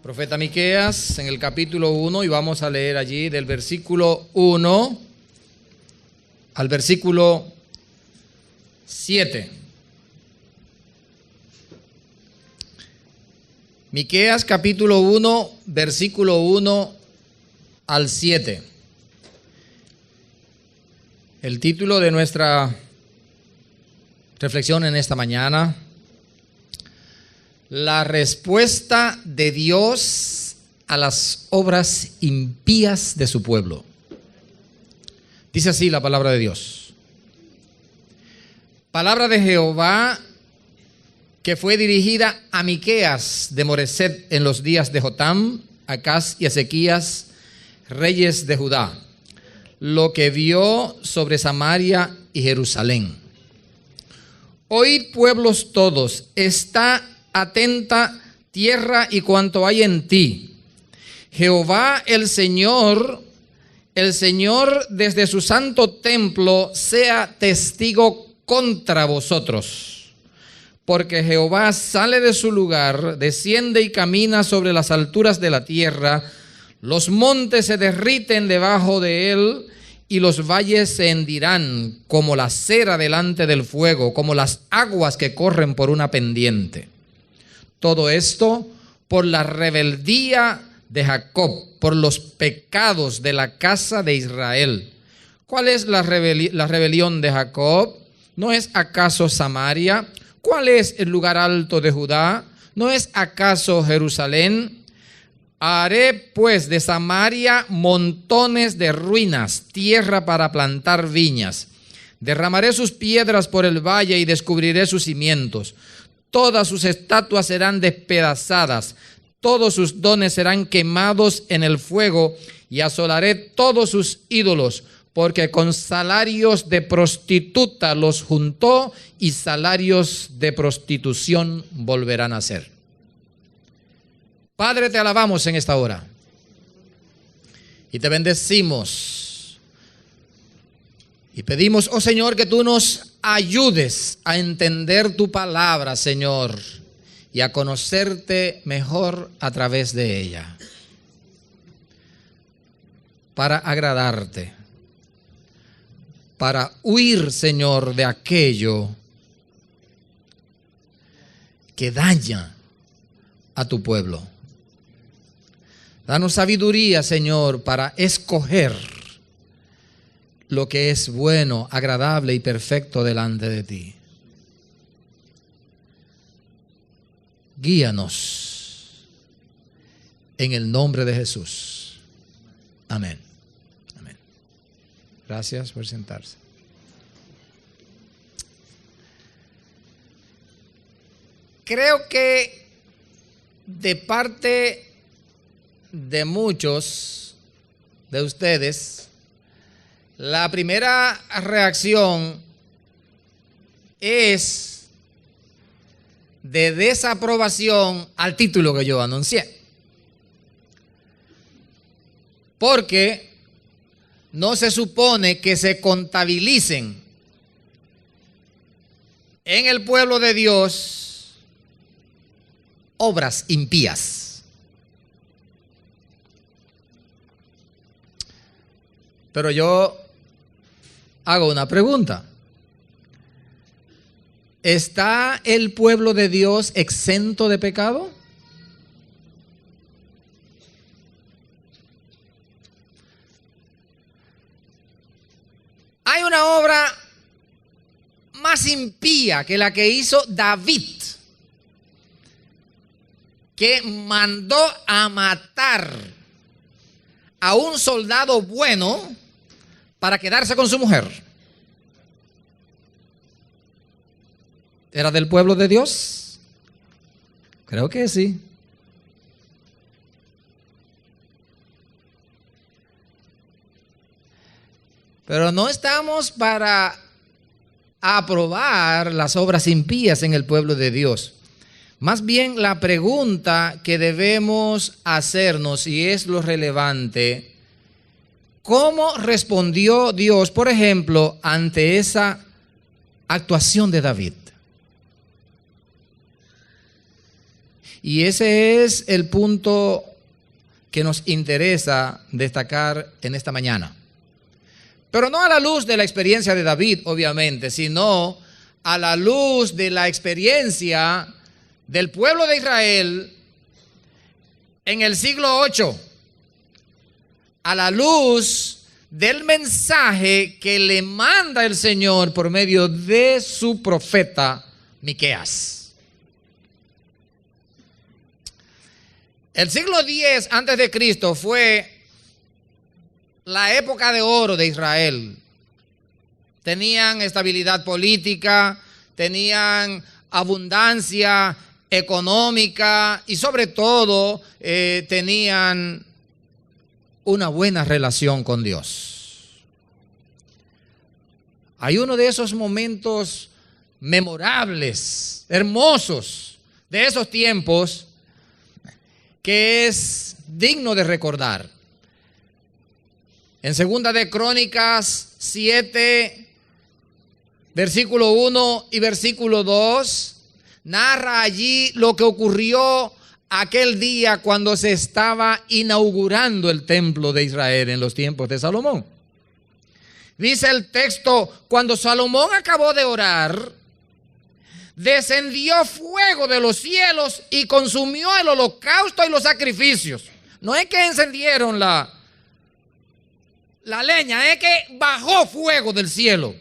Profeta Miqueas en el capítulo 1 y vamos a leer allí del versículo 1 al versículo 7. Miqueas capítulo 1, versículo 1 al 7. El título de nuestra reflexión en esta mañana: la respuesta de Dios a las obras impías de su pueblo. Dice así la palabra de Dios. Palabra de Jehová que fue dirigida a Miqueas de Moreset en los días de Jotam, Acaz y Ezequías, reyes de Judá, lo que vio sobre Samaria y Jerusalén. Oíd, pueblos todos, está atenta tierra y cuanto hay en ti. Jehová el Señor desde su santo templo sea testigo contra vosotros. Porque Jehová sale de su lugar, desciende y camina sobre las alturas de la tierra. Los montes se derriten debajo de él y los valles se hendirán como la cera delante del fuego, como las aguas que corren por una pendiente. Todo esto por la rebeldía de Jacob, por los pecados de la casa de Israel. ¿Cuál es la rebelión de Jacob? ¿No es acaso Samaria? ¿Cuál es el lugar alto de Judá? ¿No es acaso Jerusalén? Haré pues de Samaria montones de ruinas, tierra para plantar viñas. Derramaré sus piedras por el valle y descubriré sus cimientos. Todas sus estatuas serán despedazadas, todos sus dones serán quemados en el fuego, y asolaré todos sus ídolos, porque con salarios de prostituta los juntó, y salarios de prostitución volverán a ser. Padre, te alabamos en esta hora y te bendecimos y pedimos, oh Señor, que tú nos ayudes a entender tu palabra, Señor, y a conocerte mejor a través de ella, para agradarte, para huir, Señor, de aquello que daña a tu pueblo. Danos sabiduría, Señor, para escoger lo que es bueno, agradable y perfecto delante de ti. Guíanos en el nombre de Jesús. Amén. Amén. Gracias por sentarse. Creo que de parte de muchos de ustedes, la primera reacción es de desaprobación al título que yo anuncié. Porque no se supone que se contabilicen en el pueblo de Dios obras impías. Pero yo hago una pregunta. ¿Está el pueblo de Dios exento de pecado? Hay una obra más impía que la que hizo David, que mandó a matar a un soldado bueno para quedarse con su mujer. ¿Era del pueblo de Dios? Creo que sí. Pero no estamos para aprobar las obras impías en el pueblo de Dios. Más bien la pregunta que debemos hacernos, y es lo relevante: ¿cómo respondió Dios, por ejemplo, ante esa actuación de David? Y ese es el punto que nos interesa destacar en esta mañana. Pero no a la luz de la experiencia de David, obviamente, sino a la luz de la experiencia del pueblo de Israel en el siglo VIII, a la luz del mensaje que le manda el Señor por medio de su profeta Miqueas. El siglo X antes de Cristo fue la época de oro de Israel. Tenían estabilidad política, tenían abundancia económica y sobre todo tenían una buena relación con Dios. Hay uno de esos momentos memorables, hermosos de esos tiempos que es digno de recordar. En Segunda de Crónicas 7, versículo 1 y versículo 2, narra allí lo que ocurrió aquel día cuando se estaba inaugurando el templo de Israel en los tiempos de Salomón. Dice el texto: cuando Salomón acabó de orar, descendió fuego de los cielos y consumió el holocausto y los sacrificios. No es que encendieron la leña, es que bajó fuego del cielo.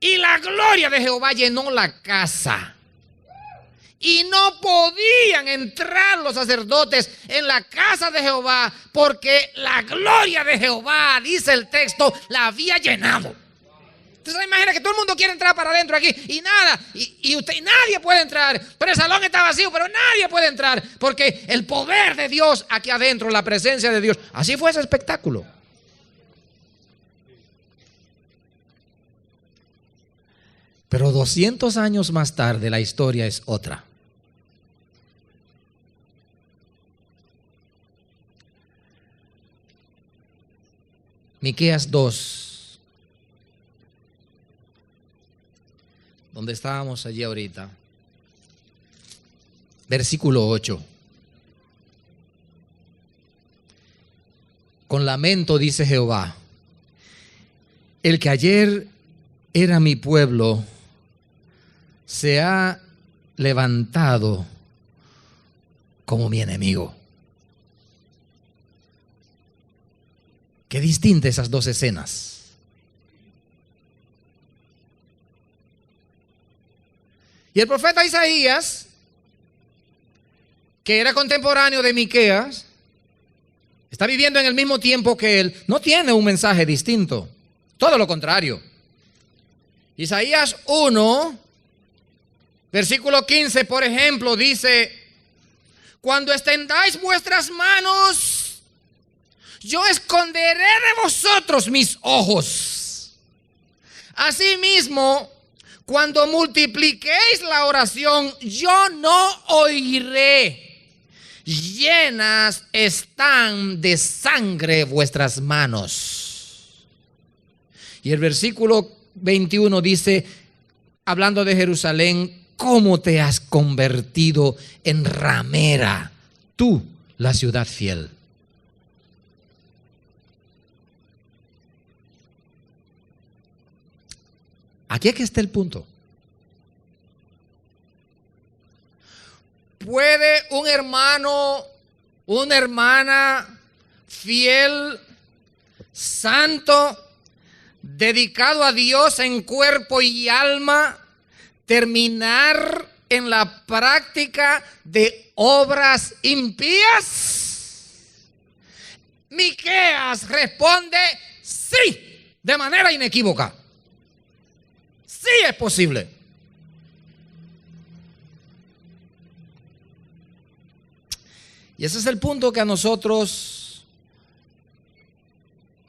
Y la gloria de Jehová llenó la casa. Y no podían entrar los sacerdotes en la casa de Jehová porque la gloria de Jehová, dice el texto, la había llenado. Entonces imagina que todo el mundo quiere entrar para adentro aquí y nada, y nadie puede entrar, pero el salón está vacío, pero nadie puede entrar porque el poder de Dios aquí adentro, la presencia de Dios, así fue ese espectáculo. Pero 200 años más tarde la historia es otra. Miqueas 2, donde estábamos allí ahorita, versículo 8. Con lamento dice Jehová: el que ayer era mi pueblo se ha levantado como mi enemigo. Qué distintas esas dos escenas. Y el profeta Isaías, que era contemporáneo de Miqueas, está viviendo en el mismo tiempo que él, no tiene un mensaje distinto, todo lo contrario. Isaías 1, versículo 15, por ejemplo, dice: cuando extendáis vuestras manos, yo esconderé de vosotros mis ojos. Asimismo, cuando multipliquéis la oración, yo no oiré. Llenas están de sangre vuestras manos. Y el versículo 21 dice, hablando de Jerusalén: ¿cómo te has convertido en ramera, tú, la ciudad fiel? Aquí es que está el punto. ¿Puede un hermano, una hermana fiel, santo, dedicado a Dios en cuerpo y alma, terminar en la práctica de obras impías? Miqueas responde sí, de manera inequívoca. Sí es posible. Y ese es el punto que a nosotros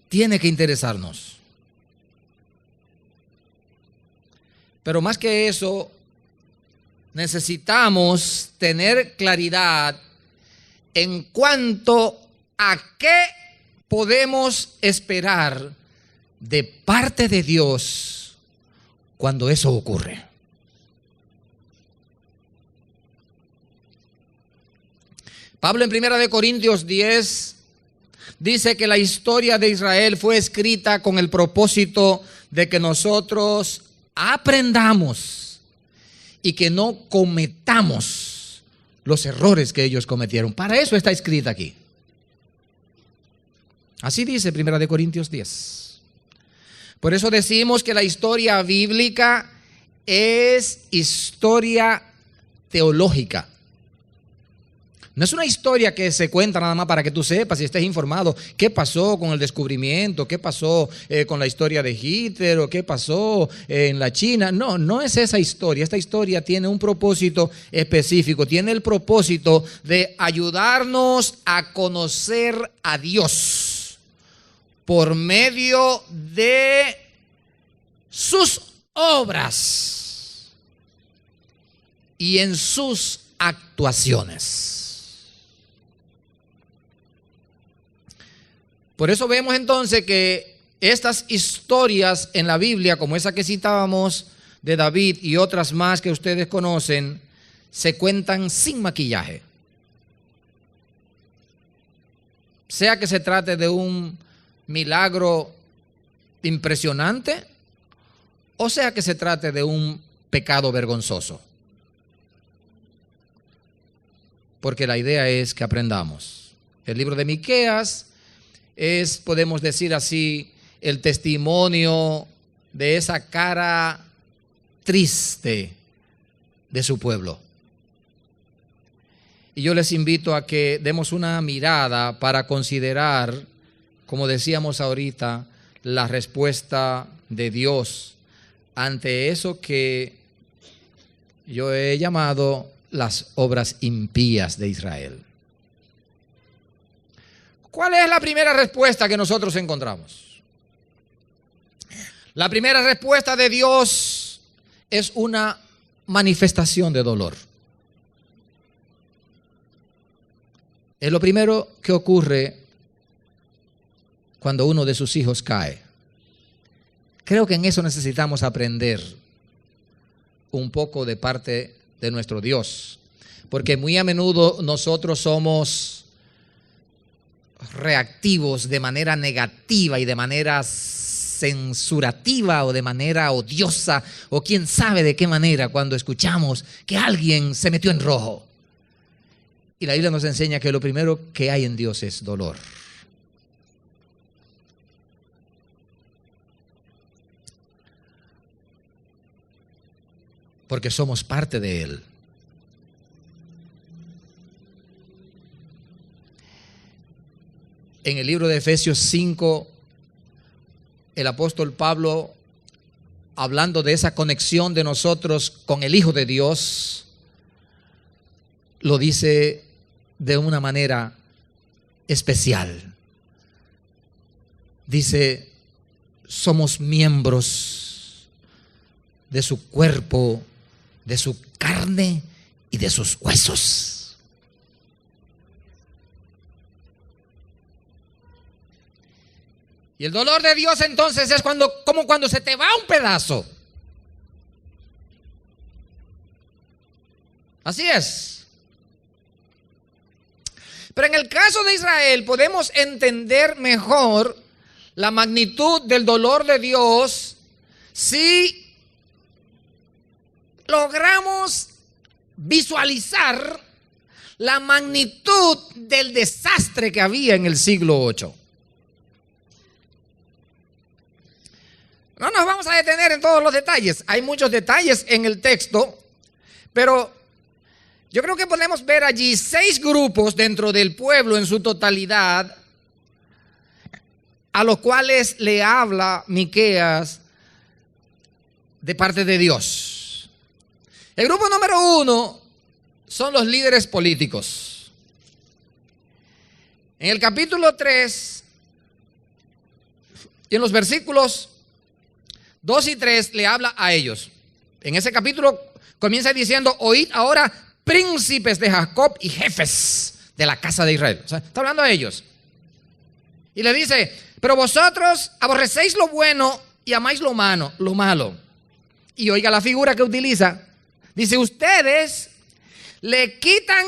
tiene que interesarnos. Pero más que eso, necesitamos tener claridad en cuanto a qué podemos esperar de parte de Dios cuando eso ocurre. Pablo en 1 Corintios 10 dice que la historia de Israel fue escrita con el propósito de que nosotros aprendamos y que no cometamos los errores que ellos cometieron. Para eso está escrita aquí. Así dice 1 Corintios 10. Por eso decimos que la historia bíblica es historia teológica. No es una historia que se cuenta nada más para que tú sepas y estés informado qué pasó con el descubrimiento, qué pasó con la historia de Hitler o qué pasó en la China. No, no es esa historia. Esta historia tiene un propósito específico. Tiene el propósito de ayudarnos a conocer a Dios por medio de sus obras y en sus actuaciones. Por eso vemos entonces que estas historias en la Biblia, como esa que citábamos de David y otras más que ustedes conocen, se cuentan sin maquillaje. Sea que se trate de un milagro impresionante o sea que se trate de un pecado vergonzoso. Porque la idea es que aprendamos. El libro de Miqueas es, podemos decir así, el testimonio de esa cara triste de su pueblo. Y yo les invito a que demos una mirada para considerar, como decíamos ahorita, la respuesta de Dios ante eso que yo he llamado las obras impías de Israel. ¿Cuál es la primera respuesta que nosotros encontramos? La primera respuesta de Dios es una manifestación de dolor. Es lo primero que ocurre cuando uno de sus hijos cae. Creo que en eso necesitamos aprender un poco de parte de nuestro Dios, porque muy a menudo nosotros somos reactivos de manera negativa y de manera censurativa o de manera odiosa o quién sabe de qué manera cuando escuchamos que alguien se metió en rojo. Y la Biblia nos enseña que lo primero que hay en Dios es dolor. Porque somos parte de Él. En el libro de Efesios 5, el apóstol Pablo, hablando de esa conexión de nosotros con el Hijo de Dios, lo dice de una manera especial. Dice, somos miembros de su cuerpo, de su carne y de sus huesos. Y el dolor de Dios entonces es como cuando se te va un pedazo. Así es. Pero en el caso de Israel podemos entender mejor la magnitud del dolor de Dios si logramos visualizar la magnitud del desastre que había en el siglo VIII. No nos vamos a detener en todos los detalles. Hay muchos detalles en el texto, pero yo creo que podemos ver allí 6 grupos dentro del pueblo en su totalidad, a los cuales le habla Miqueas de parte de Dios. El grupo número 1 son los líderes políticos. En el capítulo 3 y en los versículos 2 y 3 le habla a ellos. En ese capítulo comienza diciendo, oíd ahora príncipes de Jacob y jefes de la casa de Israel. O sea, está hablando a ellos. Y le dice, pero vosotros aborrecéis lo bueno y amáis lo malo. Y oiga la figura que utiliza. Dice, ustedes le quitan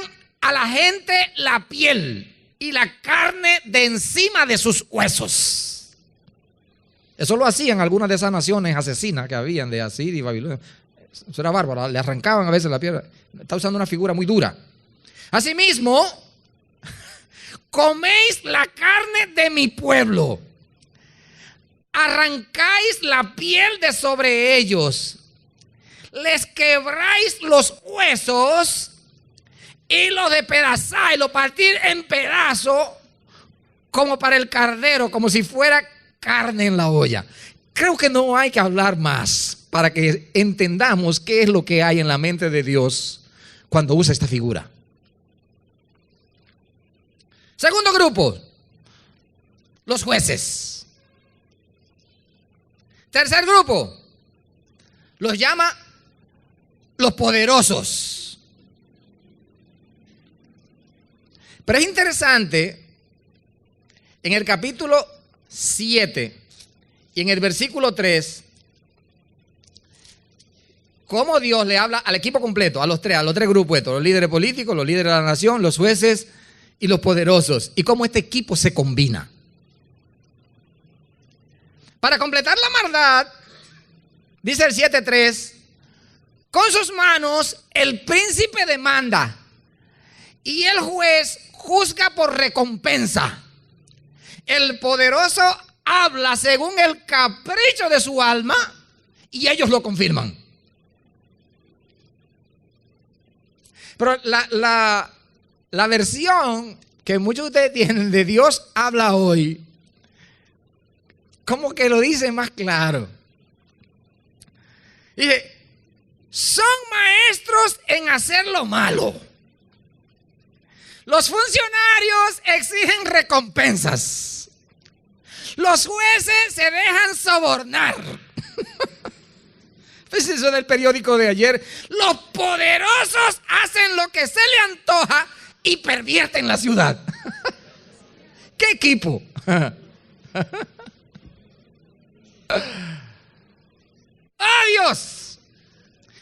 a la gente la piel y la carne de encima de sus huesos. Eso lo hacían algunas de esas naciones asesinas que habían de Asiria y Babilonia. Eso era bárbaro, le arrancaban a veces la piel. Está usando una figura muy dura. Asimismo, coméis la carne de mi pueblo, arrancáis la piel de sobre ellos, les quebráis los huesos y los despedazáis, lo partís en pedazos como para el cardero, como si fuera carne en la olla. Creo que no hay que hablar más para que entendamos qué es lo que hay en la mente de Dios cuando usa esta figura. Segundo grupo, los jueces. Tercer grupo, los llama los poderosos. Pero es interesante, en el capítulo 7 y en el versículo 3, cómo Dios le habla al equipo completo, a los tres grupos estos, los líderes políticos, los líderes de la nación, los jueces y los poderosos, y cómo este equipo se combina. Para completar la maldad, dice el 7:3, con sus manos el príncipe demanda y el juez juzga por recompensa. El poderoso habla según el capricho de su alma y ellos lo confirman. Pero la versión que muchos de ustedes tienen de Dios habla hoy, como que lo dice más claro. Dice, son maestros en hacer lo malo. Los funcionarios exigen recompensas. Los jueces se dejan sobornar. Es eso del periódico de ayer. Los poderosos hacen lo que se le antoja y pervierten la ciudad. ¿Qué equipo? ¡Oh, Dios!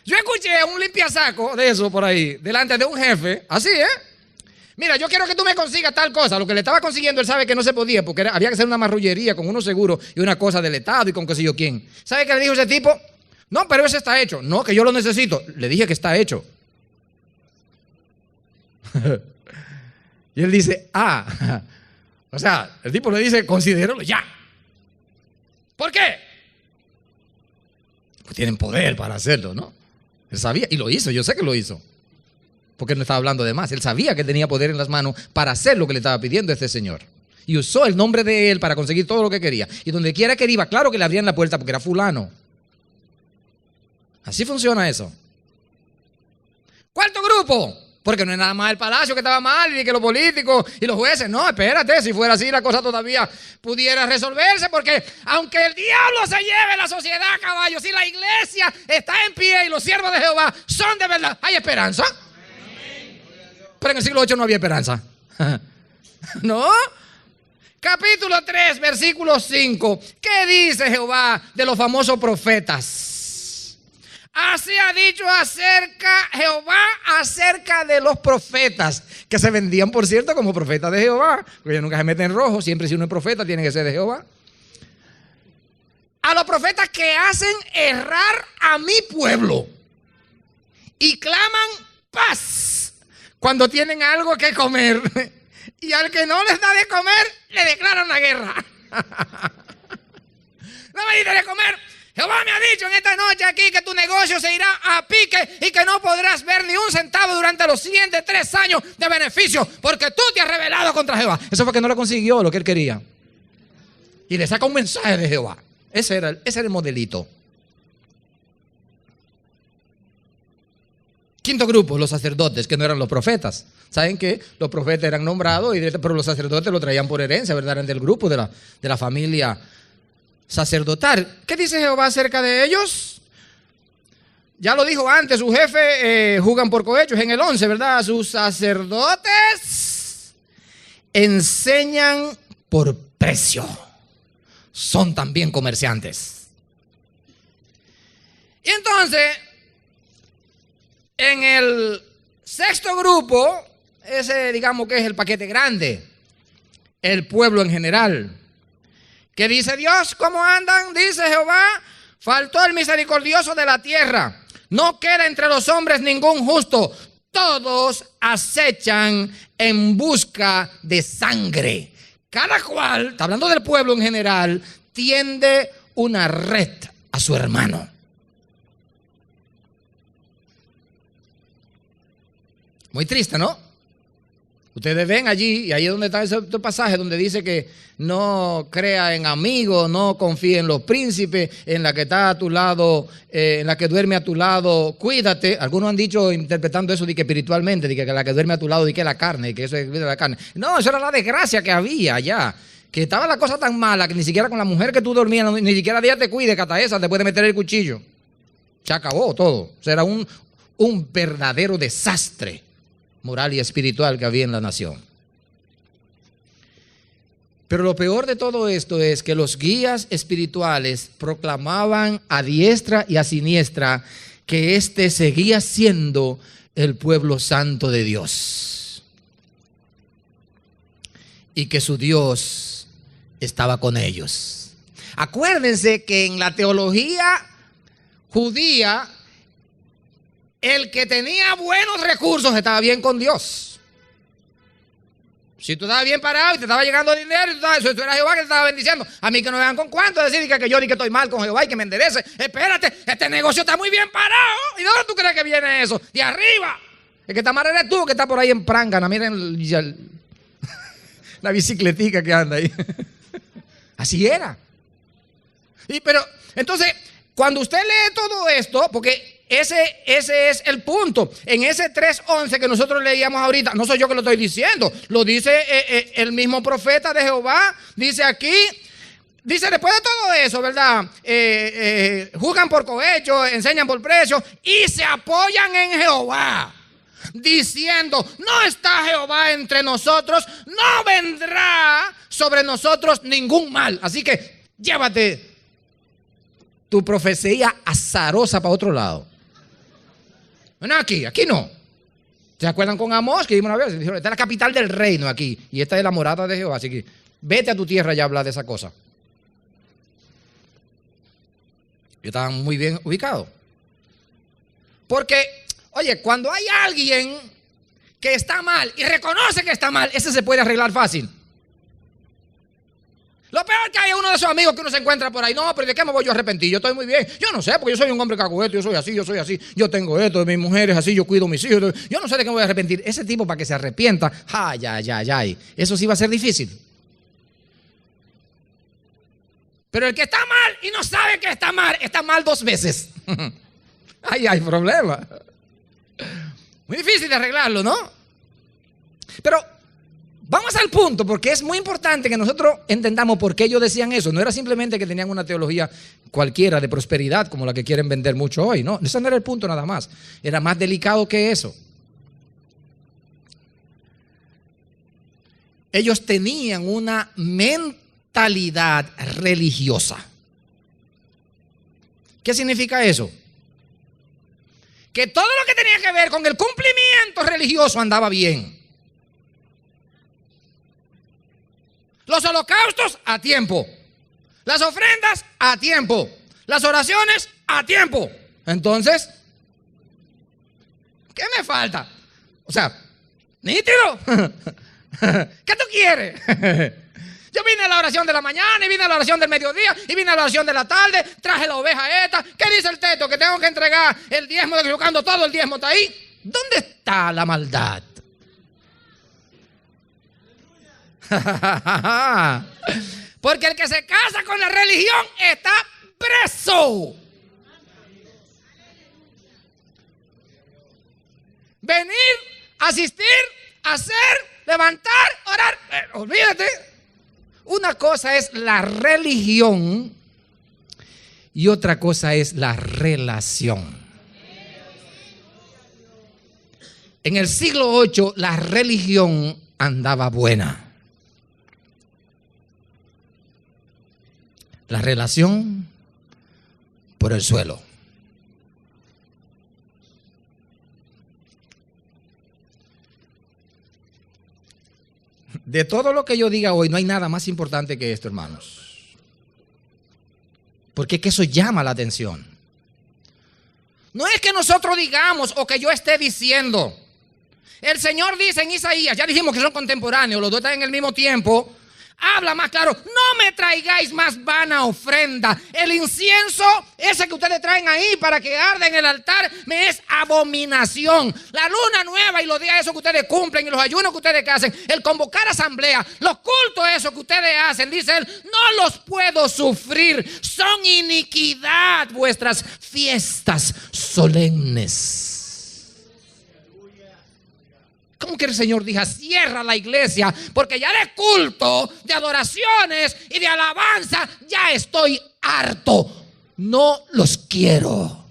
Yo escuché a un limpiasaco de eso por ahí, delante de un jefe, así, Mira, yo quiero que tú me consigas tal cosa. Lo que le estaba consiguiendo, él sabe que no se podía, porque había que hacer una marrullería con unos seguros y una cosa del Estado y con qué sé yo quién. ¿Sabe qué le dijo ese tipo? No, pero ese está hecho. No, que yo lo necesito. Le dije que está hecho. Y él dice, o sea, el tipo le dice, considéralo ya. ¿Por qué? Pues tienen poder para hacerlo, ¿no? Él sabía, y lo hizo, yo sé que lo hizo. Porque él no estaba hablando de más. Él sabía que tenía poder en las manos para hacer lo que le estaba pidiendo este señor. Y usó el nombre de él para conseguir todo lo que quería. Y donde quiera que él iba, claro que le abrían la puerta porque era fulano. Así funciona eso. Cuarto grupo. Porque no es nada más el palacio que estaba mal y que los políticos y los jueces. No, espérate, si fuera así la cosa todavía pudiera resolverse, porque aunque el diablo se lleve la sociedad, caballo, si la iglesia está en pie y los siervos de Jehová son de verdad, ¿hay esperanza? Pero en el siglo VIII no había esperanza. ¿No? Capítulo 3, versículo 5. ¿Qué dice Jehová de los famosos profetas? Así ha dicho Jehová acerca de los profetas, que se vendían, por cierto, como profetas de Jehová, porque ellos nunca se meten en rojo. Siempre si uno es profeta tiene que ser de Jehová. A los profetas que hacen errar a mi pueblo y claman paz cuando tienen algo que comer, y al que no les da de comer le declaran la guerra. No me diste de comer. Jehová me ha dicho en esta noche aquí que tu negocio se irá a pique y que no podrás ver ni un centavo durante los siguientes 3 años de beneficio, porque tú te has rebelado contra Jehová. Eso fue que no le consiguió lo que él quería. Y le saca un mensaje de Jehová. Ese era el modelito. Quinto grupo, los sacerdotes, que no eran los profetas. Saben que los profetas eran nombrados, pero los sacerdotes lo traían por herencia, ¿verdad? Eran del grupo de la familia sacerdotal. ¿Qué dice Jehová acerca de ellos? Ya lo dijo antes, su jefe juzgan por cohechos en el 11, ¿verdad? Sus sacerdotes enseñan por precio. Son también comerciantes. Y entonces, en el sexto grupo, ese digamos que es el paquete grande, el pueblo en general. ¿Qué dice Dios? ¿Cómo andan? Dice Jehová, faltó el misericordioso de la tierra. No queda entre los hombres ningún justo. Todos acechan en busca de sangre. Cada cual, está hablando del pueblo en general, tiende una red a su hermano. Muy triste, ¿no? Ustedes ven allí, y ahí es donde está ese pasaje donde dice que no crea en amigos, no confíe en los príncipes, en la que está a tu lado, en la que duerme a tu lado, cuídate. Algunos han dicho, interpretando eso de que espiritualmente, de que la que duerme a tu lado, de que la carne, que eso es la carne. No, eso era la desgracia que había allá, que estaba la cosa tan mala que ni siquiera con la mujer que tú dormías, ni siquiera Dios te cuide, que hasta esa te puede meter el cuchillo. Se acabó todo. O sea, era un verdadero desastre moral y espiritual que había en la nación. Pero lo peor de todo esto es que los guías espirituales proclamaban a diestra y a siniestra que este seguía siendo el pueblo santo de Dios y que su Dios estaba con ellos. Acuérdense que en la teología judía, el que tenía buenos recursos estaba bien con Dios. Si tú estabas bien parado y te estaba llegando dinero, eso era Jehová que te estaba bendiciendo. A mí que no me vean con cuánto decir que yo ni que estoy mal con Jehová y que me enderece. Espérate, este negocio está muy bien parado. ¿Y de dónde tú crees que viene eso? De arriba. El que está mal eres tú, que está por ahí en Prángana. Miren la bicicletica que anda ahí. Así era. Pero entonces, cuando usted lee todo esto, porque ese es el punto. En ese 3:11 que nosotros leíamos ahorita, no soy yo que lo estoy diciendo, lo dice el mismo profeta de Jehová. Dice aquí, dice después de todo eso, ¿verdad? Juzgan por cohecho, enseñan por precio y se apoyan en Jehová, diciendo, no está Jehová entre nosotros, no vendrá sobre nosotros ningún mal. Así que llévate tu profecía azarosa para otro lado. No, aquí no. ¿Se acuerdan con Amós? Que dijimos una vez, dijeron, esta es la capital del reino aquí, y esta es la morada de Jehová, así que vete a tu tierra y habla de esa cosa. Y estaban muy bien ubicados. Porque, oye, cuando hay alguien que está mal y reconoce que está mal, ese se puede arreglar fácil. Lo peor que hay es uno de esos amigos que uno se encuentra por ahí. No, pero ¿de qué me voy yo a arrepentir? Yo estoy muy bien. Yo no sé, porque yo soy un hombre cacueto, yo soy así. Yo tengo esto, mi mujer es así, yo cuido a mis hijos. Yo no sé de qué me voy a arrepentir. Ese tipo para que se arrepienta, ay. Eso sí va a ser difícil. Pero el que está mal y no sabe que está mal 2 veces. Ahí hay problema. Muy difícil de arreglarlo, ¿no? Pero vamos al punto, porque es muy importante que nosotros entendamos por qué ellos decían eso. No era simplemente que tenían una teología cualquiera de prosperidad como la que quieren vender mucho hoy, no. Ese no era el punto nada más. Era más delicado que eso. Ellos tenían una mentalidad religiosa. ¿Qué significa eso? Que todo lo que tenía que ver con el cumplimiento religioso andaba bien. Los holocaustos a tiempo, las ofrendas a tiempo, las oraciones a tiempo. Entonces, ¿qué me falta? O sea, nítido. ¿Qué tú quieres? Yo vine a la oración de la mañana y vine a la oración del mediodía y vine a la oración de la tarde, traje la oveja esta. ¿Qué dice el texto? Que tengo que entregar el diezmo, de todo el diezmo está ahí. ¿Dónde está la maldad? Porque el que se casa con la religión está preso. Venir, asistir, hacer, levantar, orar. Olvídate. Una cosa es la religión y otra cosa es la relación. En el siglo VIII la religión andaba buena. La relación por el suelo. De todo lo que yo diga hoy, no hay nada más importante que esto, hermanos. Porque es que eso llama la atención. No es que nosotros digamos o que yo esté diciendo. El Señor dice en Isaías, ya dijimos que son contemporáneos, los dos están en el mismo tiempo. Habla más claro, no me traigáis más vana ofrenda. El incienso, ese que ustedes traen ahí para que arde en el altar, me es abominación. La luna nueva y los días esos que ustedes cumplen y los ayunos que ustedes hacen, el convocar asamblea, los cultos esos que ustedes hacen, dice él, no los puedo sufrir. Son iniquidad vuestras fiestas solemnes. ¿Cómo que el Señor dijo, cierra la iglesia? Porque ya de culto, de adoraciones y de alabanza, ya estoy harto. No los quiero.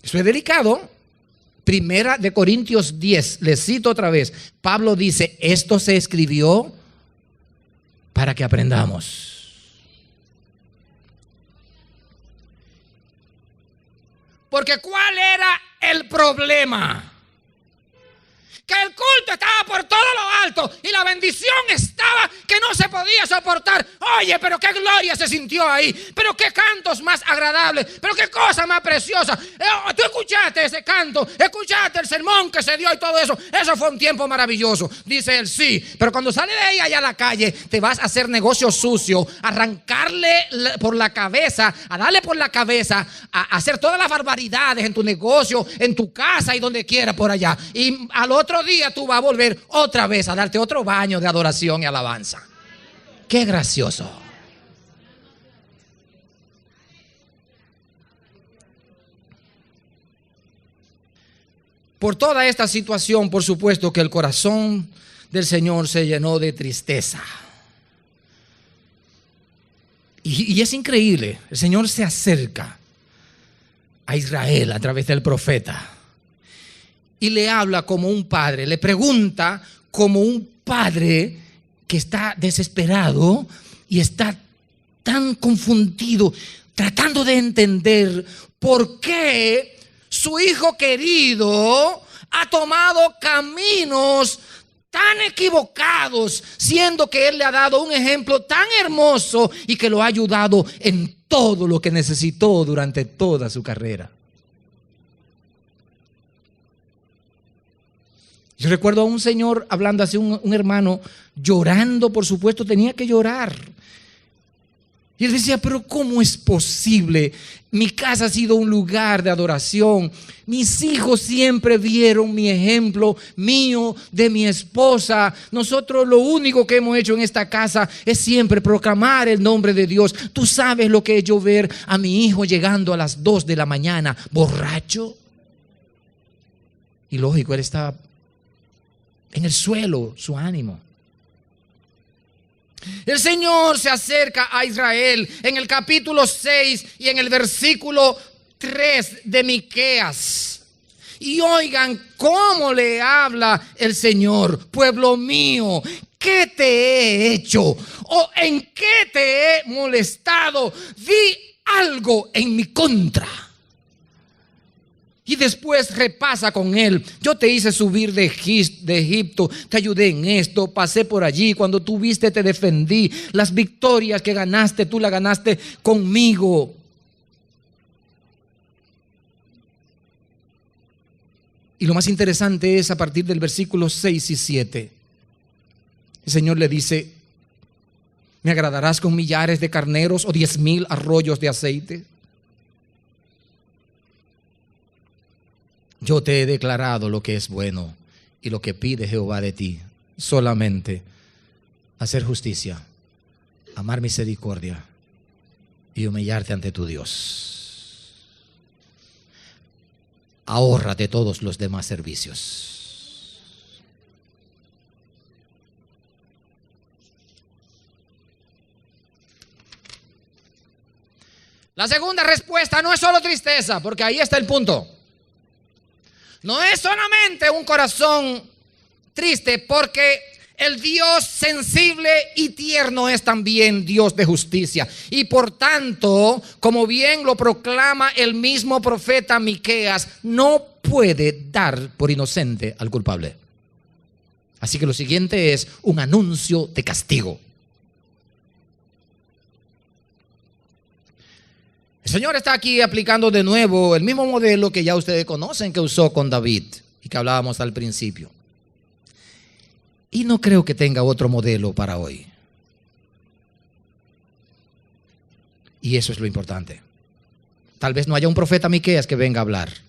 Eso es delicado. Primera de Corintios 10, les cito otra vez. Pablo dice, esto se escribió para que aprendamos. Porque ¿cuál era el problema? Que el culto estaba por todo lo alto y la bendición estaba que no se podía soportar. Oye, pero qué gloria se sintió ahí, pero qué cantos más agradables, pero qué cosa más preciosa. Tú escuchaste ese canto, escuchaste el sermón que se dio y todo eso. Eso fue un tiempo maravilloso. Dice él, sí, pero cuando sale de ahí allá a la calle, te vas a hacer negocio sucio, a arrancarle por la cabeza, a darle por la cabeza, a hacer todas las barbaridades en tu negocio, en tu casa y donde quiera por allá. Y al otro día tú vas a volver otra vez a darte otro baño de adoración y alabanza. Qué gracioso. Por toda esta situación, por supuesto que el corazón del Señor se llenó de tristeza. Y es increíble, el Señor se acerca a Israel a través del profeta. Y le habla como un padre, le pregunta como un padre que está desesperado y está tan confundido, tratando de entender por qué su hijo querido ha tomado caminos tan equivocados, siendo que él le ha dado un ejemplo tan hermoso y que lo ha ayudado en todo lo que necesitó durante toda su carrera. Yo recuerdo a un señor hablando así, un hermano llorando, por supuesto, tenía que llorar. Y él decía, pero ¿cómo es posible? Mi casa ha sido un lugar de adoración. Mis hijos siempre vieron mi ejemplo mío, de mi esposa. Nosotros lo único que hemos hecho en esta casa es siempre proclamar el nombre de Dios. Tú sabes lo que es yo ver a mi hijo llegando a las 2 de la mañana, borracho. Y lógico, él estaba en el suelo, su ánimo. El Señor se acerca a Israel en el capítulo 6 y en el versículo 3 de Miqueas. Y oigan cómo le habla el Señor. Pueblo mío, ¿qué te he hecho? ¿O en qué te he molestado? Di algo en mi contra. Y después repasa con él. Yo te hice subir de Egipto, te ayudé en esto, pasé por allí. Cuando tú viste te defendí. Las victorias que ganaste, tú las ganaste conmigo. Y lo más interesante es a partir del versículo 6 y 7. El Señor le dice, ¿me agradarás con millares de carneros o 10,000 arroyos de aceite? Yo te he declarado lo que es bueno y lo que pide Jehová de ti, solamente hacer justicia, amar misericordia y humillarte ante tu Dios. Ahórrate todos los demás servicios. La segunda respuesta no es solo tristeza, porque ahí está el punto. No es solamente un corazón triste, porque el Dios sensible y tierno es también Dios de justicia. Y por tanto, como bien lo proclama el mismo profeta Miqueas, no puede dar por inocente al culpable. Así que lo siguiente es un anuncio de castigo. El Señor está aquí aplicando de nuevo el mismo modelo que ya ustedes conocen que usó con David y que hablábamos al principio. Y no creo que tenga otro modelo para hoy. Y eso es lo importante. Tal vez no haya un profeta Miqueas que venga a hablar.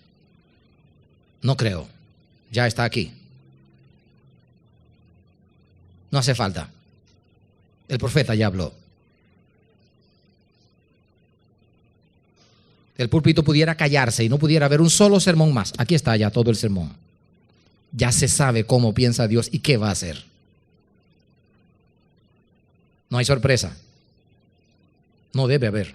No creo. Ya está aquí. No hace falta. El profeta ya habló. El púlpito pudiera callarse y no pudiera haber un solo sermón más. Aquí está ya todo el sermón. Ya se sabe cómo piensa Dios y qué va a hacer. No hay sorpresa. No debe haber.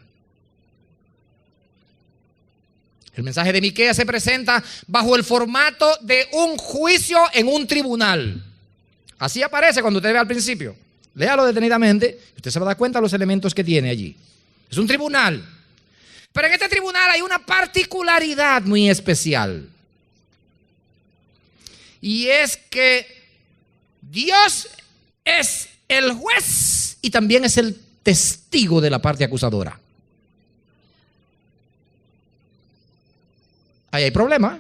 El mensaje de Miqueas se presenta bajo el formato de un juicio en un tribunal. Así aparece cuando usted ve al principio. Léalo detenidamente y usted se va a dar cuenta de los elementos que tiene allí. Es un tribunal. Pero en este tribunal hay una particularidad muy especial. Y es que Dios es el juez y también es el testigo de la parte acusadora. Ahí hay problema.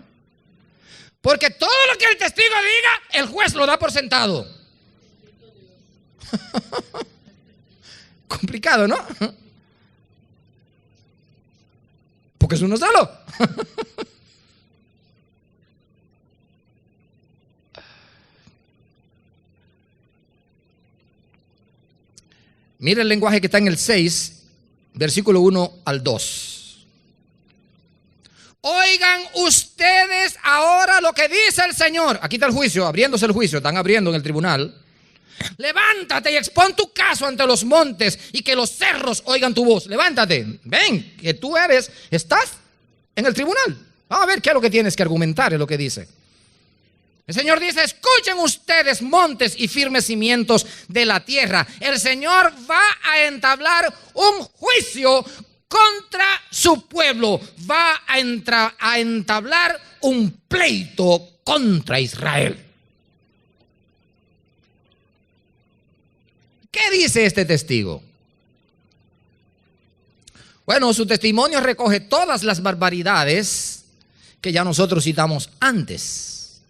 Porque todo lo que el testigo diga, el juez lo da por sentado. Complicado, ¿no? Porque es uno solo. Mira el lenguaje que está en el 6, versículo 1 al 2. Oigan ustedes ahora lo que dice el Señor. Aquí está el juicio, abriéndose el juicio, están abriendo en el tribunal. Levántate y expón tu caso ante los montes y que los cerros oigan tu voz. Levántate, ven, que tú estás en el tribunal. Vamos a ver qué es lo que tienes que argumentar, es lo que dice. El Señor dice, escuchen ustedes montes y firmes cimientos de la tierra. El Señor va a entablar un juicio contra su pueblo. Va a entablar un pleito contra Israel. ¿Qué dice este testigo? Bueno, su testimonio recoge todas las barbaridades que ya nosotros citamos antes.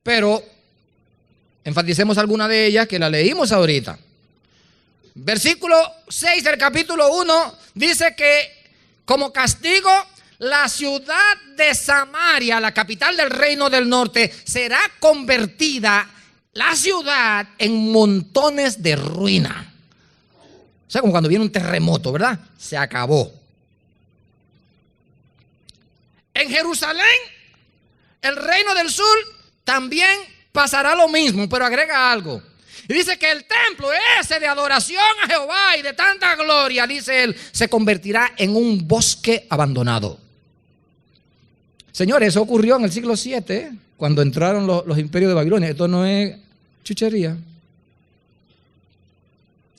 Pero enfaticemos alguna de ellas que la leímos ahorita. Versículo 6 del capítulo 1 dice que como castigo la ciudad de Samaria, la capital del reino del norte, será convertida la ciudad en montones de ruina. O sea, como cuando viene un terremoto, ¿verdad? Se acabó. En Jerusalén, el reino del sur, también pasará lo mismo, pero agrega algo. Y dice que el templo ese de adoración a Jehová y de tanta gloria, dice él, se convertirá en un bosque abandonado. Señores, eso ocurrió en el siglo VII, cuando entraron los imperios de Babilonia. Esto no es chuchería.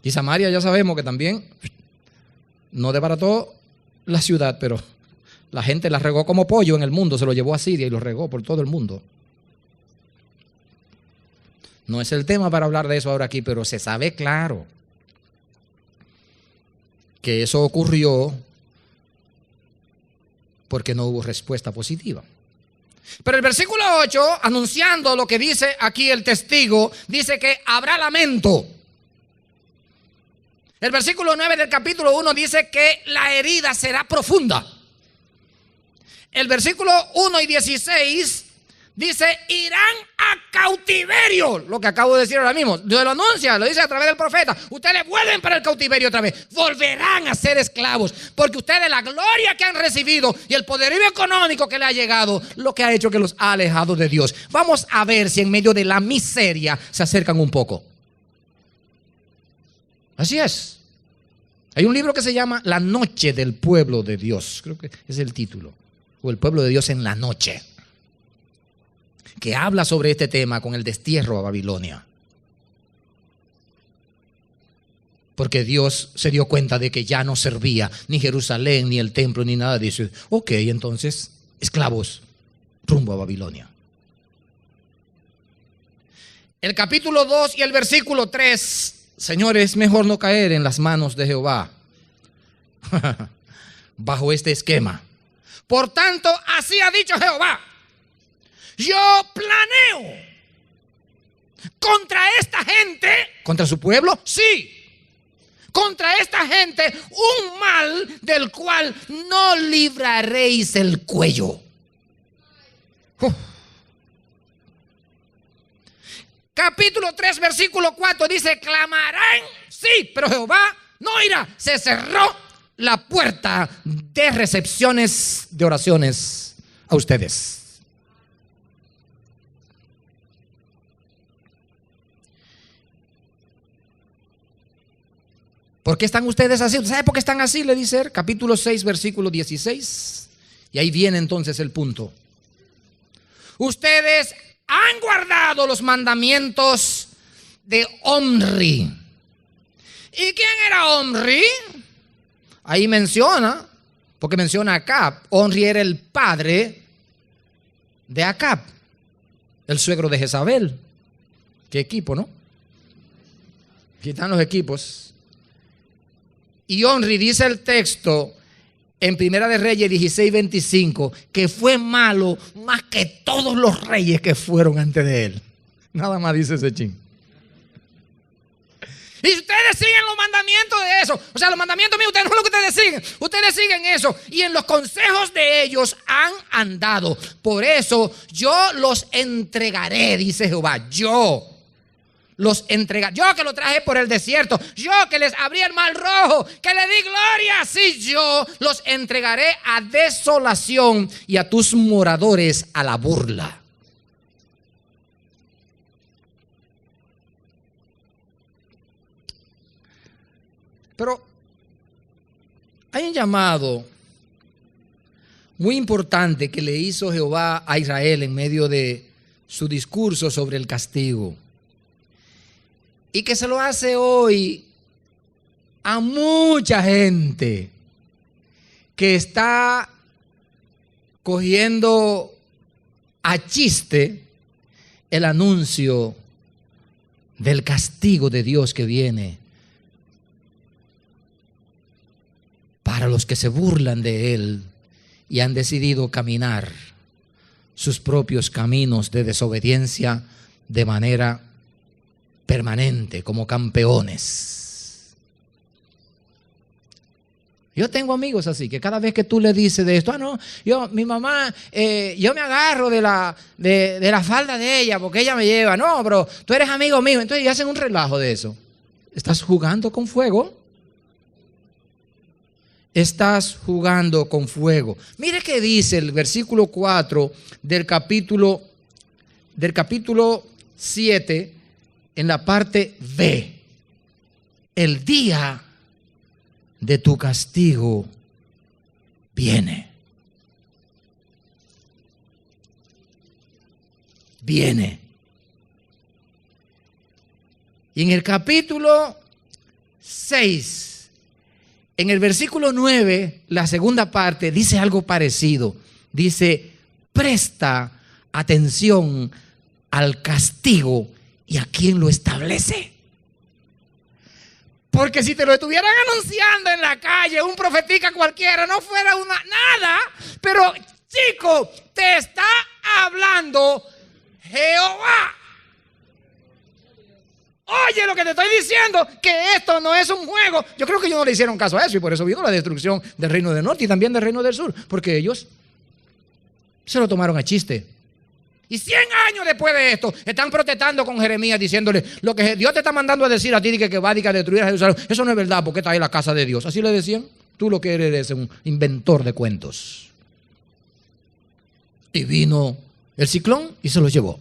Y Samaria ya sabemos que también no desbarató la ciudad, pero la gente la regó como pollo en el mundo, se lo llevó a Siria y lo regó por todo el mundo. No es el tema para hablar de eso ahora aquí, pero se sabe claro que eso ocurrió porque no hubo respuesta positiva. Pero el versículo 8, anunciando lo que dice aquí el testigo, dice que habrá lamento. El versículo 9 del capítulo 1 dice que la herida será profunda. El versículo 1 y 16 dice, irán a cautiverio. Lo que acabo de decir ahora mismo. Dios lo anuncia, lo dice a través del profeta. Ustedes vuelven para el cautiverio otra vez. Volverán a ser esclavos. Porque ustedes la gloria que han recibido y el poderío económico que le ha llegado, lo que ha hecho que los ha alejado de Dios. Vamos a ver si en medio de la miseria se acercan un poco. Así es. Hay un libro que se llama La noche del pueblo de Dios. Creo que es el título. O el pueblo de Dios en la noche, que habla sobre este tema con el destierro a Babilonia. Porque Dios se dio cuenta de que ya no servía ni Jerusalén, ni el templo, ni nada. Dice, ok, entonces, esclavos, rumbo a Babilonia. El capítulo 2 y el versículo 3, señores, es mejor no caer en las manos de Jehová bajo este esquema. Por tanto, así ha dicho Jehová: yo planeo contra esta gente, contra su pueblo, sí, contra esta gente un mal del cual no libraréis el cuello. Capítulo 3, versículo 4 dice: clamarán, sí, pero Jehová no irá. Se cerró la puerta de recepciones de oraciones a ustedes. ¿Por qué están ustedes así? ¿Sabe por qué están así? Le dice capítulo 6, versículo 16. Y ahí viene entonces el punto. Ustedes han guardado los mandamientos de Omri. ¿Y quién era Omri? Ahí menciona, porque menciona a Acab. Omri era el padre de Acab, el suegro de Jezabel. Qué equipo, ¿no? Aquí están los equipos. Y Omri, dice el texto en Primera de Reyes 16:25, que fue malo más que todos los reyes que fueron antes de él. Nada más dice ese chin. Y ustedes siguen los mandamientos de eso. O sea, los mandamientos míos, ustedes no es lo que ustedes siguen. Ustedes siguen eso. Y en los consejos de ellos han andado. Por eso yo los entregaré, dice Jehová. Yo los entregaré. Yo que lo traje por el desierto. Yo que les abrí el mar rojo. Que le di gloria. Sí, yo los entregaré a desolación y a tus moradores a la burla. Pero hay un llamado muy importante que le hizo Jehová a Israel en medio de su discurso sobre el castigo. Y que se lo hace hoy a mucha gente que está cogiendo a chiste el anuncio del castigo de Dios que viene para los que se burlan de Él y han decidido caminar sus propios caminos de desobediencia de manera permanente, como campeones. Yo tengo amigos así, que cada vez que tú le dices de esto, no, mi mamá, yo me agarro de la falda de ella porque ella me lleva, no, pero tú eres amigo mío, entonces ya hacen un relajo de eso. ¿Estás jugando con fuego? Estás jugando con fuego. Mire qué dice el versículo 4 del capítulo 7 en la parte B. El día de tu castigo viene. Viene. Y en el capítulo 6, en el versículo 9, la segunda parte, dice algo parecido. Dice: presta atención al castigo y a quién lo establece. Porque si te lo estuvieran anunciando en la calle, un profetica cualquiera, no fuera nada. Pero, chico, te está hablando Jehová. Oye lo que te estoy diciendo, que esto no es un juego. Yo creo que ellos no le hicieron caso a eso y por eso vino la destrucción del reino del norte y también del reino del sur, porque ellos se lo tomaron a chiste. Y 100 años después de esto están protestando con Jeremías diciéndole: lo que Dios te está mandando a decir a ti, que va a destruir a Jerusalén, eso no es verdad, porque está ahí la casa de Dios. Así le decían: tú lo que eres es un inventor de cuentos. Y vino el ciclón y se los llevó.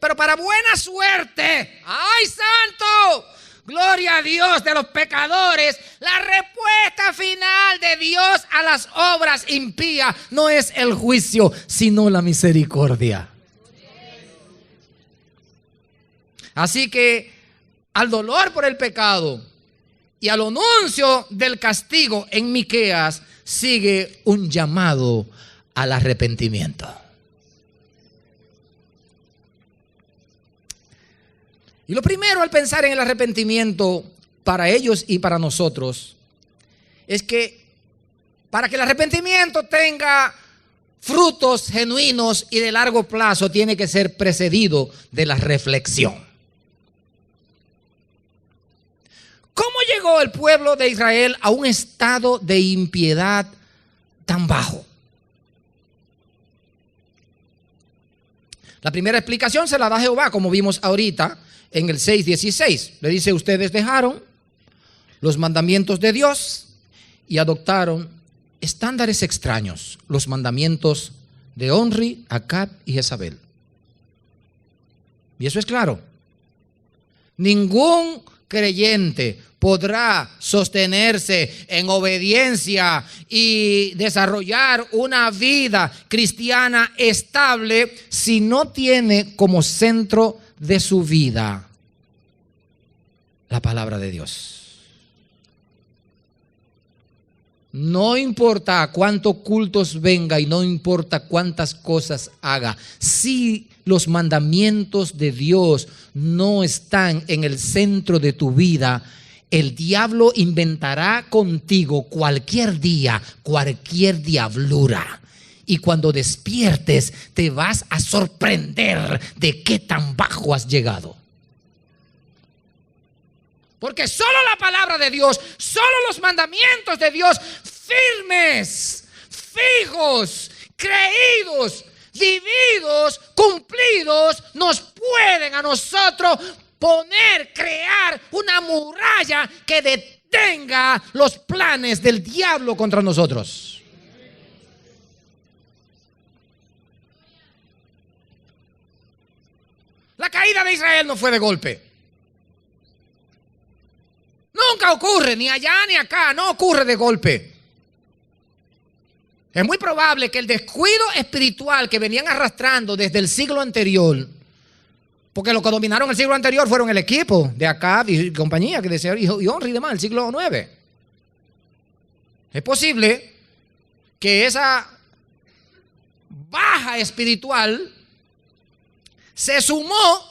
Pero para buena suerte, ¡ay, santo! Gloria a Dios de los pecadores. La respuesta final de Dios a las obras impías no es el juicio, sino la misericordia. Así que al dolor por el pecado y al anuncio del castigo en Miqueas, sigue un llamado al arrepentimiento. Y lo primero al pensar en el arrepentimiento para ellos y para nosotros es que para que el arrepentimiento tenga frutos genuinos y de largo plazo, tiene que ser precedido de la reflexión. ¿Cómo llegó el pueblo de Israel a un estado de impiedad tan bajo? La primera explicación se la da Jehová, como vimos ahorita en el 6:16. Le dice: ustedes dejaron los mandamientos de Dios y adoptaron estándares extraños, los mandamientos de Onri, Acab y Jezabel. Y eso es claro. Ningún creyente podrá sostenerse en obediencia y desarrollar una vida cristiana estable si no tiene como centro de su vida la palabra de Dios. No importa cuántos cultos venga y no importa cuántas cosas haga, si los mandamientos de Dios no están en el centro de tu vida, el diablo inventará contigo cualquier día, cualquier diablura. Y cuando despiertes te vas a sorprender de qué tan bajo has llegado. Porque solo la palabra de Dios, solo los mandamientos de Dios, firmes, fijos, creídos, vividos, cumplidos, nos pueden a nosotros crear una muralla que detenga los planes del diablo contra nosotros. La caída de Israel no fue de golpe. Nunca ocurre, ni allá ni acá, no ocurre de golpe. Es muy probable que el descuido espiritual que venían arrastrando desde el siglo anterior, porque los que dominaron el siglo anterior fueron el equipo de Acab y compañía, que decía y Onri y demás, el siglo IX. Es posible que esa baja espiritual se sumó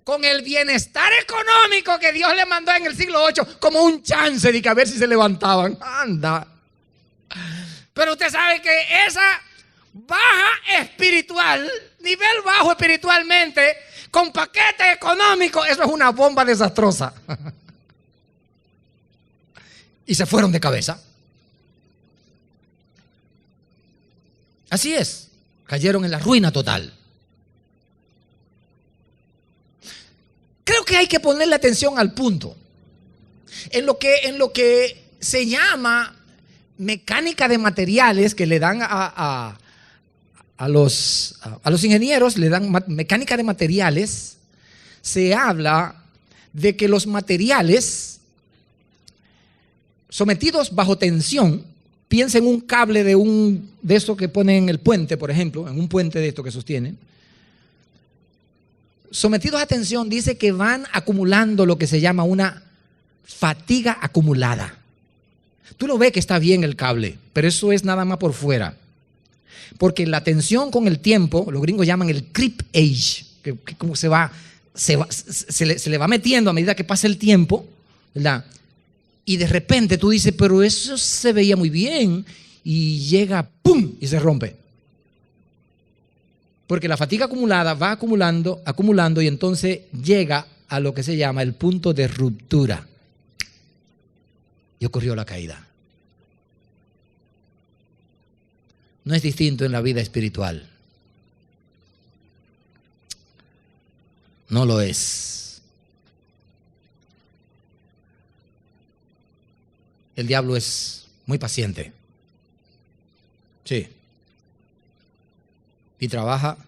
con el bienestar económico que Dios le mandó en el siglo VIII como un chance de que a ver si se levantaban. Anda. Pero usted sabe que esa baja espiritual, nivel bajo espiritualmente, con paquete económico, eso es una bomba desastrosa. Y se fueron de cabeza. Así es, cayeron en la ruina total. Creo que hay que ponerle atención al punto. En lo que se llama mecánica de materiales, que le dan a los ingenieros, le dan mecánica de materiales, se habla de que los materiales sometidos bajo tensión, piensa en un cable de esto que ponen en el puente, por ejemplo, en un puente de esto que sostienen, sometidos a tensión, dice que van acumulando lo que se llama una fatiga acumulada. Tú lo ves que está bien el cable, pero eso es nada más por fuera. Porque la tensión con el tiempo, los gringos llaman el creep age, que como se le va metiendo a medida que pasa el tiempo, ¿verdad? Y de repente tú dices, pero eso se veía muy bien, y llega, ¡pum!, y se rompe. Porque la fatiga acumulada va acumulando y entonces llega a lo que se llama el punto de ruptura. Y ocurrió la caída. No es distinto en la vida espiritual. No lo es. El diablo es muy paciente. Sí. Y trabaja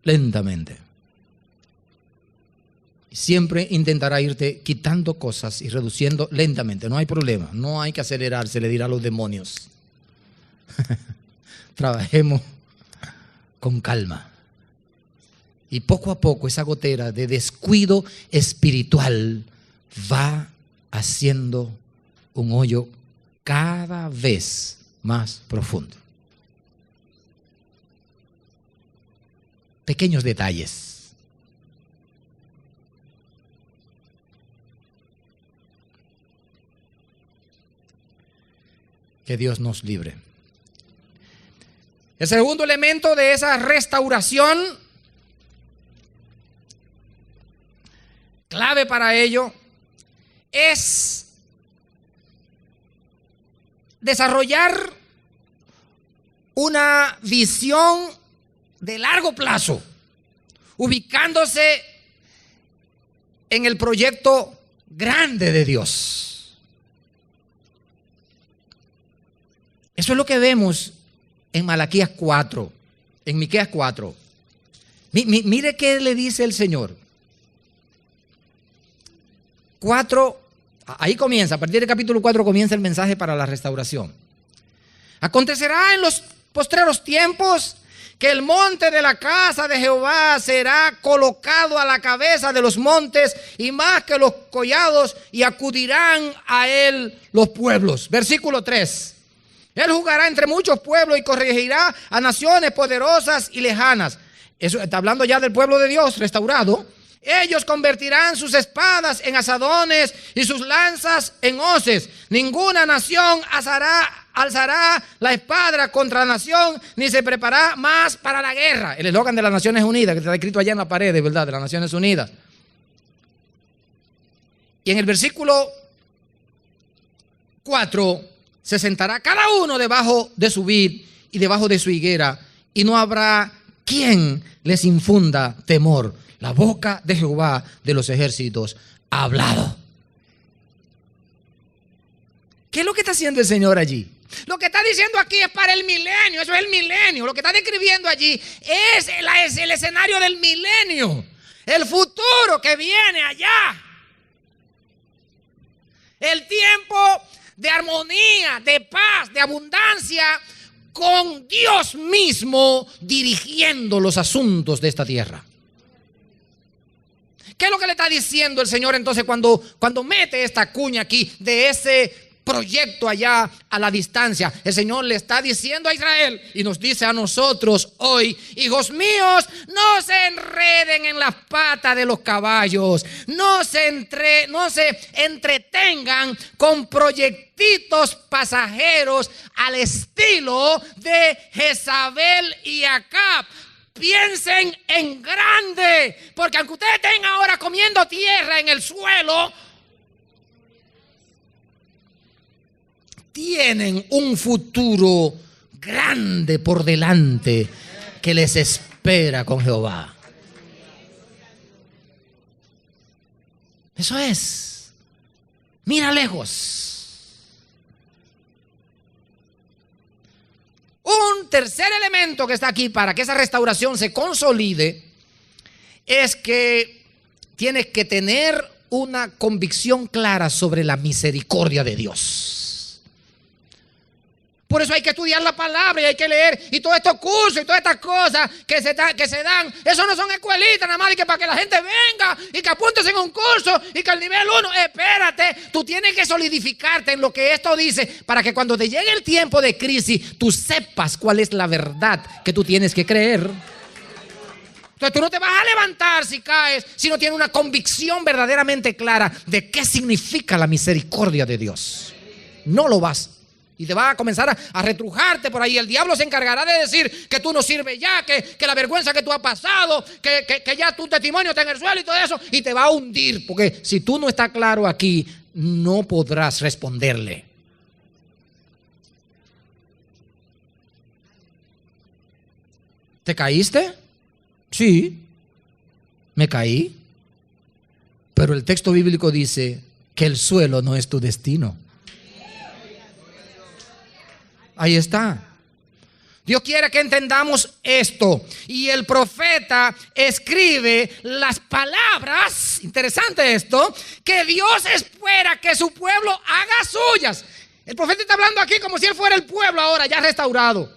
lentamente. Siempre intentará irte quitando cosas y reduciendo lentamente. No hay problema, no hay que acelerarse, le dirá a los demonios. Trabajemos con calma. Y poco a poco esa gotera de descuido espiritual va haciendo un hoyo cada vez más profundo. Pequeños detalles. Que Dios nos libre. El segundo elemento de esa restauración, clave para ello, es desarrollar una visión de largo plazo, ubicándose en el proyecto grande de Dios. Eso es lo que vemos en Malaquías 4, en Miqueas 4. Mire qué le dice el Señor. 4, ahí comienza, a partir del capítulo 4 comienza el mensaje para la restauración. Acontecerá en los postreros tiempos que el monte de la casa de Jehová será colocado a la cabeza de los montes y más que los collados, y acudirán a él los pueblos. Versículo 3. Él jugará entre muchos pueblos y corregirá a naciones poderosas y lejanas. Eso está hablando ya del pueblo de Dios restaurado. Ellos convertirán sus espadas en asadones y sus lanzas en hoces. Ninguna nación alzará la espada contra nación, ni se preparará más para la guerra. El eslogan de las Naciones Unidas, que está escrito allá en la pared, de verdad, de las Naciones Unidas. Y en el versículo 4, se sentará cada uno debajo de su vid y debajo de su higuera, y no habrá quien les infunda temor. La boca de Jehová de los ejércitos ha hablado. ¿Qué es lo que está haciendo el Señor allí? Lo que está diciendo aquí es para el milenio. Eso es el milenio. Lo que está describiendo allí es el escenario del milenio, el futuro que viene allá, el tiempo de armonía, de paz, de abundancia, con Dios mismo dirigiendo los asuntos de esta tierra. ¿Qué es lo que le está diciendo el Señor entonces cuando mete esta cuña aquí de ese proyecto allá a la distancia? El Señor le está diciendo a Israel y nos dice a nosotros hoy: hijos míos, no se enreden en las patas de los caballos, no se entretengan con proyectitos pasajeros al estilo de Jezabel y Acab. Piensen en grande, porque aunque ustedes estén ahora comiendo tierra en el suelo, tienen un futuro grande por delante que les espera con Jehová. Eso es. Mira lejos. Un tercer elemento que está aquí para que esa restauración se consolide es que tienes que tener una convicción clara sobre la misericordia de Dios. Por eso hay que estudiar la palabra y hay que leer, y todos estos cursos y todas estas cosas que se dan, eso no son escuelitas nada más, y que para que la gente venga y que apuntes en un curso y que el nivel 1, espérate, tú tienes que solidificarte en lo que esto dice para que cuando te llegue el tiempo de crisis tú sepas cuál es la verdad que tú tienes que creer. Entonces tú no te vas a levantar si caes, si no tienes una convicción verdaderamente clara de qué significa la misericordia de Dios. No lo vas. Y te va a comenzar a retrujarte por ahí. El diablo se encargará de decir que tú no sirves ya, que la vergüenza que tú has pasado, que ya tu testimonio está en el suelo y todo eso. Y te va a hundir, porque si tú no estás claro aquí, no podrás responderle. ¿Te caíste? Sí, me caí. Pero el texto bíblico dice que el suelo no es tu destino. Ahí está. Dios quiere que entendamos esto. Y el profeta escribe las palabras, interesante esto, que Dios espera que su pueblo haga suyas. El profeta está hablando aquí como si él fuera el pueblo ahora ya restaurado.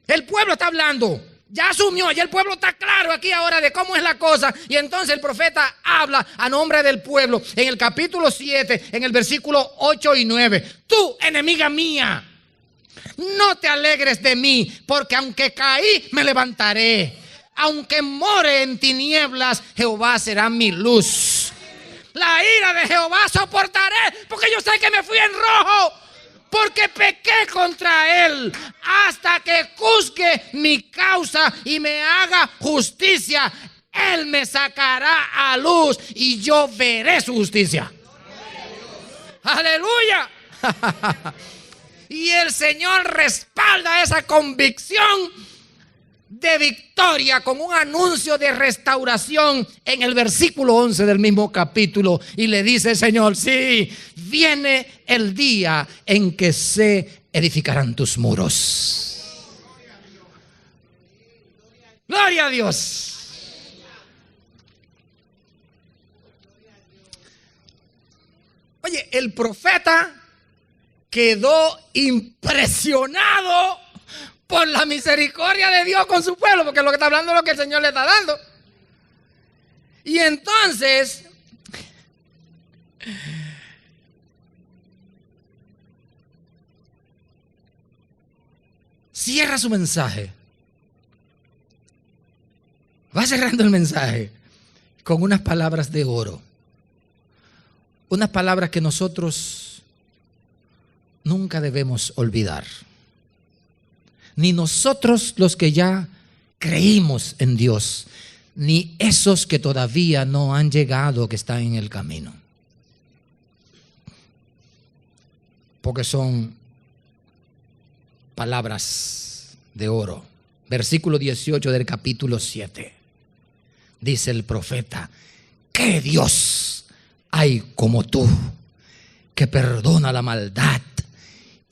El pueblo está hablando. Ya asumió, ya el pueblo está claro aquí ahora de cómo es la cosa. Y entonces el profeta habla a nombre del pueblo en el capítulo 7, en el versículo 8 y 9. Tú, enemiga mía, no te alegres de mí, porque aunque caí, me levantaré. Aunque more en tinieblas, Jehová será mi luz. La ira de Jehová soportaré, porque yo sé que me fui en rojo, porque pequé contra él, hasta que juzgue mi causa y me haga justicia. Él me sacará a luz y yo veré su justicia. Aleluya. Y el Señor respalda esa convicción de victoria con un anuncio de restauración en el versículo 11 del mismo capítulo. Y le dice el Señor: sí, viene el día en que se edificarán tus muros. Gloria a Dios. Oye, el profeta quedó impresionado por la misericordia de Dios con su pueblo, porque lo que está hablando es lo que el Señor le está dando. Y entonces cierra su mensaje. Va cerrando el mensaje con unas palabras de oro. Unas palabras que nosotros nunca debemos olvidar. Ni nosotros los que ya creímos en Dios, ni esos que todavía no han llegado, que están en el camino. Porque son palabras de oro. Versículo 18 del capítulo 7. Dice el profeta: ¿qué Dios hay como tú, que perdona la maldad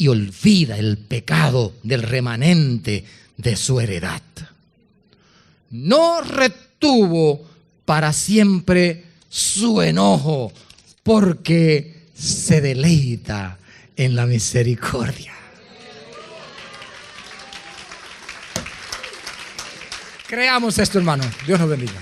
y olvida el pecado del remanente de su heredad? No retuvo para siempre su enojo, porque se deleita en la misericordia. Creamos esto, hermano. Dios nos bendiga.